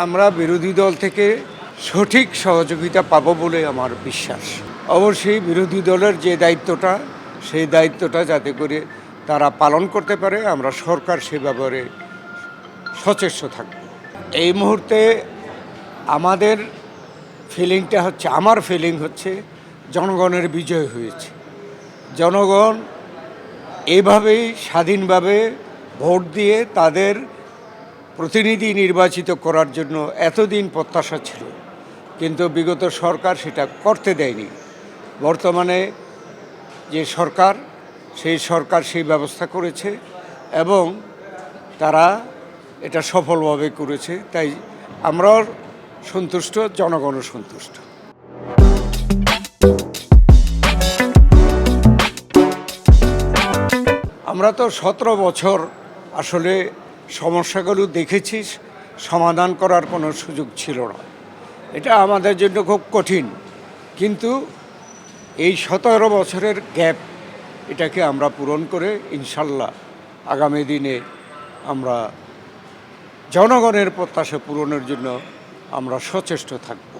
আমরা বিরোধী দল থেকে সঠিক সহযোগিতা পাবো বলে আমার বিশ্বাস। অবশ্যই বিরোধী দলের যে দায়িত্বটা, সেই দায়িত্বটা যাতে করে তারা পালন করতে পারে, আমরা সরকার সে ব্যাপারে সচেষ্ট থাকব। এই মুহূর্তে আমাদের ফিলিংটা হচ্ছে, আমার ফিলিং হচ্ছে জনগণের বিজয় হয়েছে। জনগণ এইভাবেই স্বাধীনভাবে ভোট দিয়ে তাদের প্রতিনিধি নির্বাচিত করার জন্য এতদিন প্রত্যাশা ছিল, কিন্তু বিগত সরকার সেটা করতে দেয়নি। বর্তমানে যে সরকার, সেই সরকার সেই ব্যবস্থা করেছে এবং তারা এটা সফলভাবে করেছে। তাই আমরাও সন্তুষ্ট, জনগণও সন্তুষ্ট। আমরা তো 17 বছর আসলে সমস্যাগুলো দেখেছি, সমাধান করার কোনো সুযোগ ছিল না। এটা আমাদের জন্য খুব কঠিন, কিন্তু এই 17 বছরের গ্যাপ, এটাকে আমরা পূরণ করে ইনশাল্লাহ আগামী দিনে আমরা জনগণের প্রত্যাশা পূরণের জন্য আমরা সচেষ্ট থাকব।